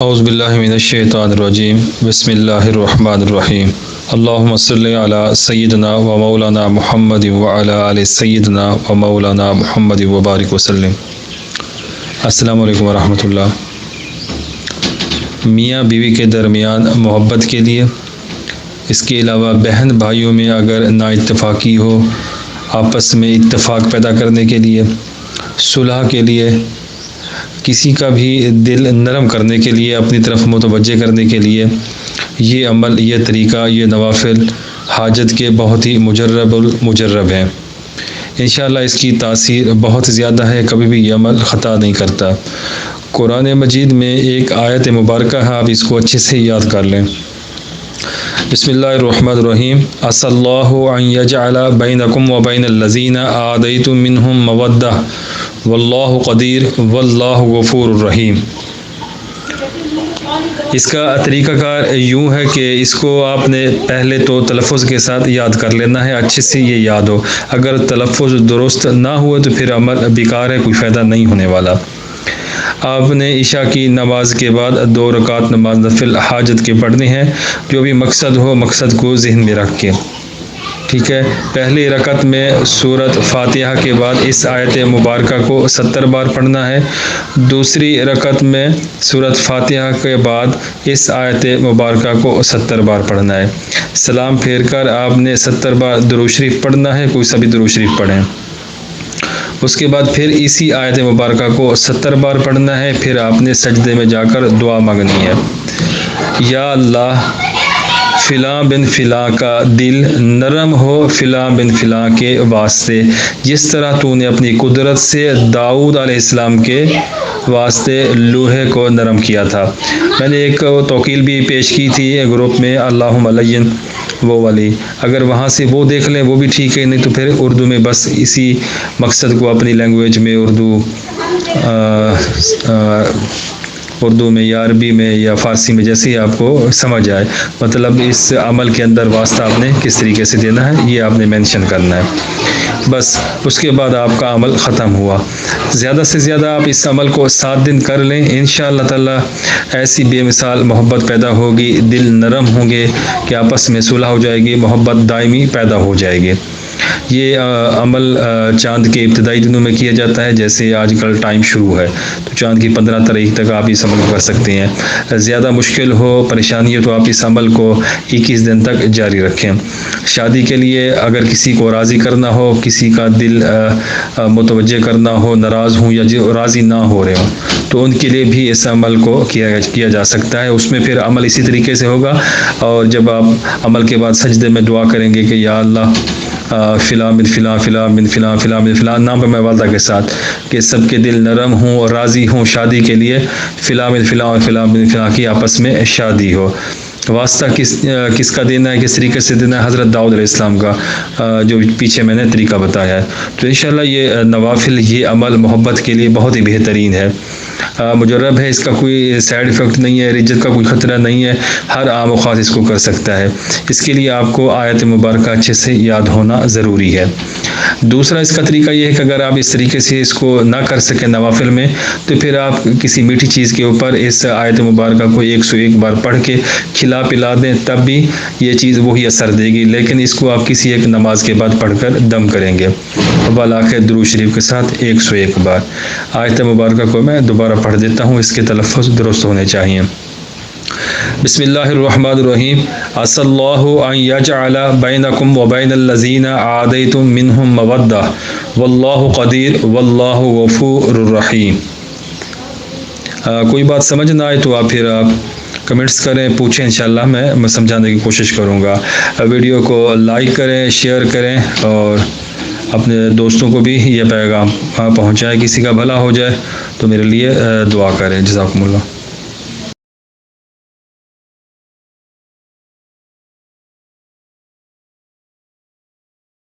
اعوذ باللہ من الشیطان الرجیم بسم اللہ الرحمن الرحیم اللہم صلی علی سیدنا و مولانا محمد وعلی آل سیدنا و مولانا محمد وبارک وسلم۔ السلام علیکم ورحمۃ اللہ۔ میاں بیوی کے درمیان محبت کے لیے، اس کے علاوہ بہن بھائیوں میں اگر نا اتفاقی ہو، آپس میں اتفاق پیدا کرنے کے لیے، صلح کے لیے، کسی کا بھی دل نرم کرنے کے لیے، اپنی طرف متوجہ کرنے کے لیے، یہ عمل، یہ طریقہ، یہ نوافل حاجت کے بہت ہی مجرب ہیں۔ انشاءاللہ اس کی تاثیر بہت زیادہ ہے، کبھی بھی یہ عمل خطا نہیں کرتا۔ قرآن مجید میں ایک آیت مبارکہ ہے، آپ اس کو اچھے سے یاد کر لیں۔ بسم اللہ الرحمن الرحیم۔ عسى اللہ ان یجعل بینکم وبین الذین عادیتم منہم مودہ واللہ قدیر واللہ غفور الرحیم۔ اس کا طریقہ کار یوں ہے کہ اس کو آپ نے پہلے تو تلفظ کے ساتھ یاد کر لینا ہے، اچھے سے یہ یاد ہو۔ اگر تلفظ درست نہ ہوئے تو پھر عمل بیکار ہے، کوئی فائدہ نہیں ہونے والا۔ آپ نے عشاء کی نماز کے بعد 2 رکعت نماز نفل حاجت کے پڑھنے ہیں، جو بھی مقصد ہو، مقصد کو ذہن میں رکھ کے، ٹھیک ہے۔ پہلی رکعت میں سورۃ فاتحہ کے بعد اس آیت مبارکہ کو 70 بار پڑھنا ہے۔ دوسری رکعت میں سورۃ فاتحہ کے بعد اس آیت مبارکہ کو 70 بار پڑھنا ہے۔ سلام پھیر کر آپ نے 70 بار درود شریف پڑھنا ہے، کوئی سا بھی درود شریف پڑھیں۔ اس کے بعد پھر اسی آیت مبارکہ کو 70 بار پڑھنا ہے، پھر آپ نے سجدے میں جا کر دعا مانگنی ہے۔ یا اللہ، فلاں بن فلاں کا دل نرم ہو فلاں بن فلاں کے واسطے، جس طرح تو نے اپنی قدرت سے داؤد علیہ السلام کے واسطے لوہے کو نرم کیا تھا۔ میں نے ایک توقیل بھی پیش کی تھی گروپ میں، اللہم لین، وہ والی، اگر وہاں سے وہ دیکھ لیں وہ بھی ٹھیک ہے، نہیں تو پھر اردو میں بس اسی مقصد کو اپنی لینگویج میں، اردو میں یا عربی میں یا فارسی میں، جیسے ہی آپ کو سمجھ آئے، مطلب اس عمل کے اندر واسطہ آپ نے کس طریقے سے دینا ہے، یہ آپ نے مینشن کرنا ہے۔ بس اس کے بعد آپ کا عمل ختم ہوا۔ زیادہ سے زیادہ آپ اس عمل کو 7 دن کر لیں، انشاءاللہ تعالی ایسی بے مثال محبت پیدا ہوگی، دل نرم ہوں گے کہ آپس میں صلح ہو جائے گی، محبت دائمی پیدا ہو جائے گی۔ یہ عمل چاند کے ابتدائی دنوں میں کیا جاتا ہے، جیسے آج کل ٹائم شروع ہے تو چاند کی 15 تاریخ تک آپ اس عمل کو کر سکتے ہیں۔ زیادہ مشکل ہو، پریشانی ہو تو آپ اس عمل کو 21 دن تک جاری رکھیں۔ شادی کے لیے اگر کسی کو راضی کرنا ہو، کسی کا دل متوجہ کرنا ہو، ناراض ہوں یا جو راضی نہ ہو رہے ہوں، تو ان کے لیے بھی اس عمل کو کیا جا سکتا ہے۔ اس میں پھر عمل اسی طریقے سے ہوگا، اور جب آپ عمل کے بعد سجدے میں دعا کریں گے کہ یا اللہ، فلاں بن فلاں، فلاں بن فلاں، فلاں بن فلاں، نام میں والدہ کے ساتھ، کہ سب کے دل نرم ہوں اور راضی ہوں شادی کے لیے، فلاں بن فلاں اور فلاں بن فلاں کی آپس میں شادی ہو۔ واسطہ کس کا دینا ہے، کس طریقے سے دینا ہے؟ حضرت داؤد علیہ السلام کا، جو پیچھے میں نے طریقہ بتایا ہے۔ تو انشاءاللہ یہ نوافل، یہ عمل محبت کے لیے بہت ہی بہترین ہے، مجرب ہے، اس کا کوئی سائیڈ ایفیکٹ نہیں ہے، رجت کا کوئی خطرہ نہیں ہے، ہر عام و خاص اس کو کر سکتا ہے۔ اس کے لیے آپ کو آیت مبارکہ اچھے سے یاد ہونا ضروری ہے۔ دوسرا اس کا طریقہ یہ ہے کہ اگر آپ اس طریقے سے اس کو نہ کر سکیں نوافل میں، تو پھر آپ کسی میٹھی چیز کے اوپر اس آیت مبارکہ کو 101 بار پڑھ کے کھلا پلا دیں، تب بھی یہ چیز وہی اثر دے گی، لیکن اس کو آپ کسی ایک نماز کے بعد پڑھ کر دم کریں گے، بالآخر درود شریف کے ساتھ 101 بار۔ آیت مبارکہ کو میں دوبارہ پڑھ دیتا ہوں، اس کے تلفظ درست ہونے چاہیے۔ بسم اللہ الرحمن الرحیم۔ عسى اللہ ان یجعل بینکم وبین الذین عادیتم منہم مودہ واللہ قدیر واللہ غفور الرحیم۔ کوئی بات سمجھ نہ آئے تو آپ کمنٹس کریں، پوچھیں، انشاءاللہ میں سمجھانے کی کوشش کروں گا۔ ویڈیو کو لائک کریں، شیئر کریں، اور اپنے دوستوں کو بھی یہ پیغام پہنچائیں، کسی کا بھلا ہو جائے تو میرے لیے دعا کریں۔ جزاکم اللہ۔